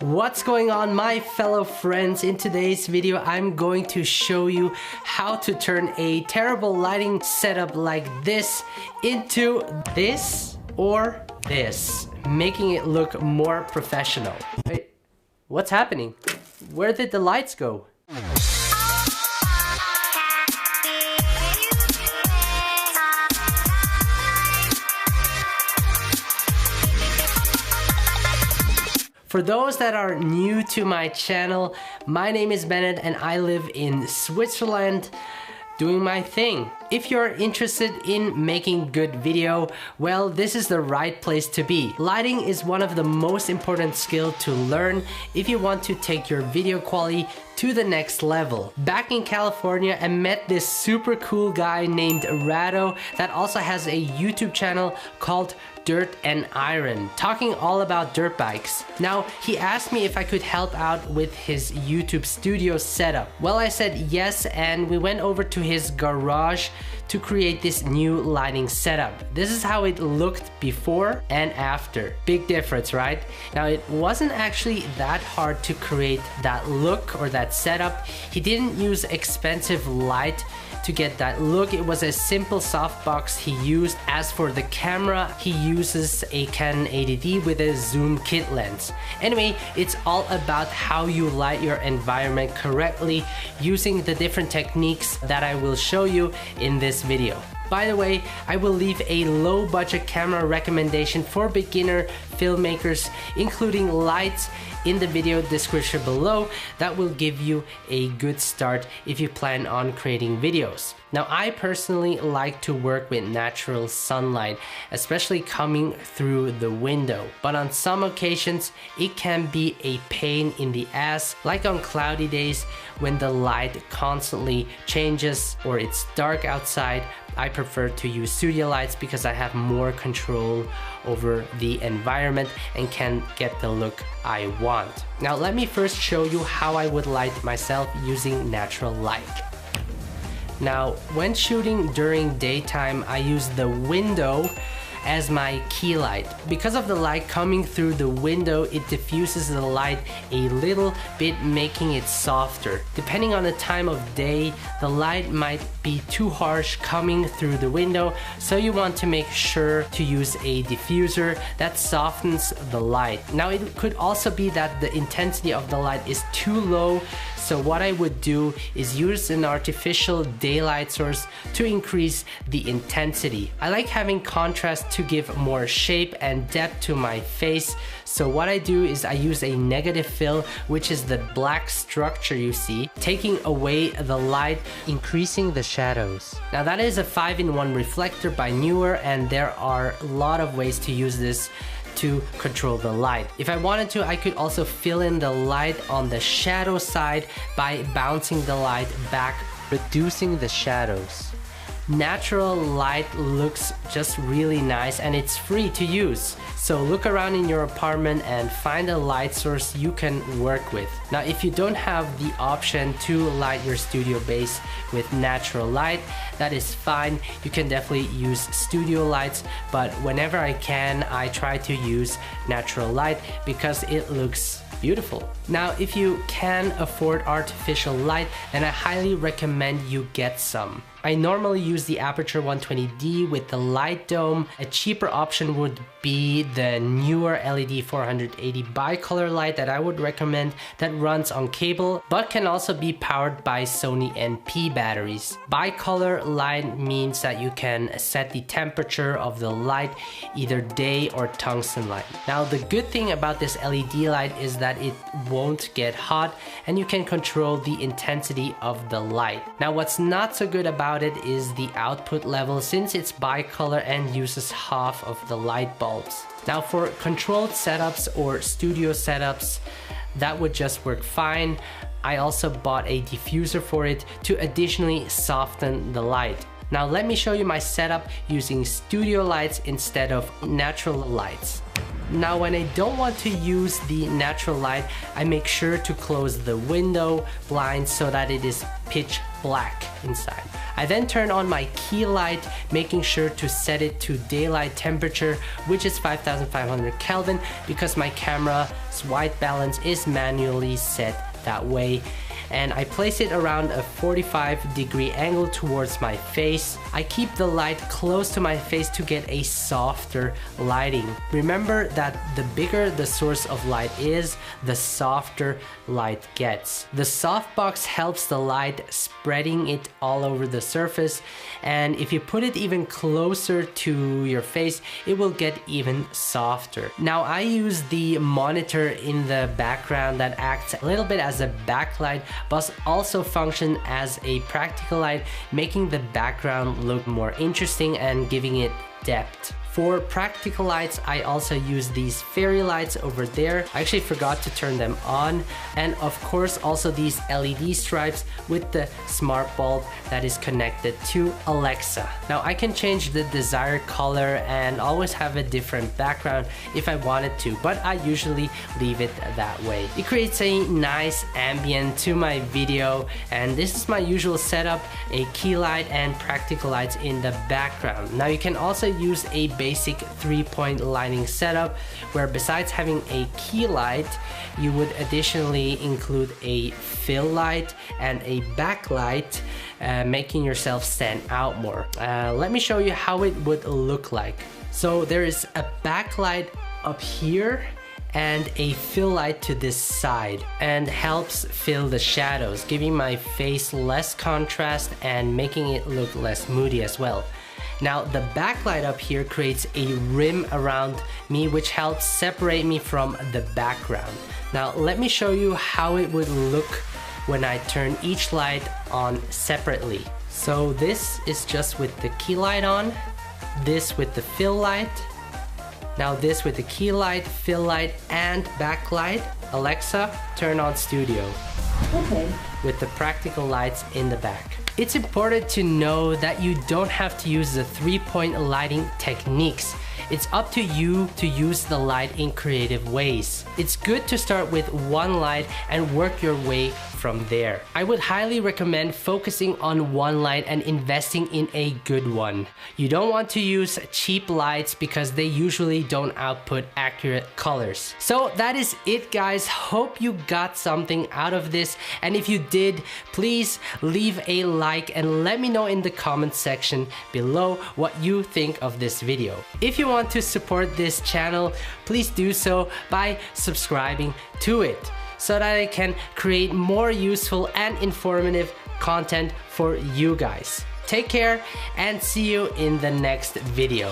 What's going on, my fellow friends? In today's video, I'm going to show you how to turn a terrible lighting setup like this into this or this, making it look more professional. Wait, what's happening? Where did the lights go? For those that are new to my channel, my name is Bennett and I live in Switzerland doing my thing. If you're interested in making good video, well, this is the right place to be. Lighting is one of the most important skills to learn if you want to take your video quality to the next level. Back in California, I met this super cool guy named Rado that also has a YouTube channel called Dirt and Iron, talking all about dirt bikes. Now, he asked me if I could help out with his YouTube studio setup. Well, I said yes, and we went over to his garage to create this new lighting setup. This is how it looked before and after. Big difference, right? Now, it wasn't actually that hard to create that look or that setup. He didn't use expensive light to get that look. It was a simple softbox he used. As for the camera, he uses a Canon 80D with a zoom kit lens. Anyway, it's all about how you light your environment correctly using the different techniques that I will show you in this video. By the way, I will leave a low budget camera recommendation for beginner filmmakers, including lights, in the video description below. That will give you a good start if you plan on creating videos. Now, I personally like to work with natural sunlight, especially coming through the window. But on some occasions, it can be a pain in the ass, like on cloudy days when the light constantly changes or it's dark outside. I prefer to use studio lights because I have more control over the environment and can get the look I want. Now, let me first show you how I would light myself using natural light. Now, when shooting during daytime, I use the window as my key light. Because of the light coming through the window, it diffuses the light a little bit, making it softer. Depending on the time of day, the light might be too harsh coming through the window, so you want to make sure to use a diffuser that softens the light. Now, it could also be that the intensity of the light is too low, so what I would do is use an artificial daylight source to increase the intensity. I like having contrast to give more shape and depth to my face. So what I do is I use a negative fill, which is the black structure you see, taking away the light, increasing the shadows. Now, that is a 5-in-1 reflector by Neewer, and there are a lot of ways to use this to control the light. If I wanted to, I could also fill in the light on the shadow side by bouncing the light back, reducing the shadows. Natural light looks just really nice and it's free to use. So look around in your apartment and find a light source you can work with. Now, if you don't have the option to light your studio base with natural light, that is fine. You can definitely use studio lights, but whenever I can, I try to use natural light because it looks beautiful. Now, if you can afford artificial light, then I highly recommend you get some. I normally use the Aputure 120D with the light dome. A cheaper option would be the Neewer LED 480 bicolor light that I would recommend, that runs on cable but can also be powered by Sony NP batteries. Bicolor light means that you can set the temperature of the light, either day or tungsten light. Now, the good thing about this LED light is that it won't get hot and you can control the intensity of the light. Now, what's not so good about it is the output level, since it's bicolor and uses half of the light bulbs. Now, for controlled setups or studio setups, that would just work fine. I also bought a diffuser for it to additionally soften the light. Now, let me show you my setup using studio lights instead of natural lights. Now when I don't want to use the natural light, I make sure to close the window blinds so that it is pitch black inside. I then turn on my key light, making sure to set it to daylight temperature, which is 5500 Kelvin, because my camera's white balance is manually set that way. And I place it around a 45-degree angle towards my face. I keep the light close to my face to get a softer lighting. Remember that the bigger the source of light is, the softer light gets. The softbox helps the light, spreading it all over the surface, and if you put it even closer to your face, it will get even softer. Now I use the monitor in the background that acts a little bit as a backlight, but also function as a practical light, making the background look more interesting and giving it depth. For practical lights, I also use these fairy lights over there. I actually forgot to turn them on. And of course, also these LED stripes with the smart bulb that is connected to Alexa. Now I can change the desired color and always have a different background if I wanted to, but I usually leave it that way. It creates a nice ambient to my video, and this is my usual setup, a key light and practical lights in the background. Now you can also use a basic 3-point lighting setup where besides having a key light, you would additionally include a fill light and a backlight, making yourself stand out more. Let me show you how it would look like. So there is a backlight up here and a fill light to this side, and helps fill the shadows, giving my face less contrast and making it look less moody as well. Now the backlight up here creates a rim around me, which helps separate me from the background. Now let me show you how it would look when I turn each light on separately. So this is just with the key light on, this with the fill light, now this with the key light, fill light, and backlight. Alexa, turn on studio. Okay. With the practical lights in the back. It's important to know that you don't have to use the 3-point lighting techniques. It's up to you to use the light in creative ways. It's good to start with one light and work your way from there. I would highly recommend focusing on one light and investing in a good one. You don't want to use cheap lights because they usually don't output accurate colors. So that is it, guys. Hope you got something out of this, and if you did, please leave a like and let me know in the comment section below what you think of this video. If you want to support this channel, please do so by subscribing to it, so that I can create more useful and informative content for you guys. Take care and see you in the next video.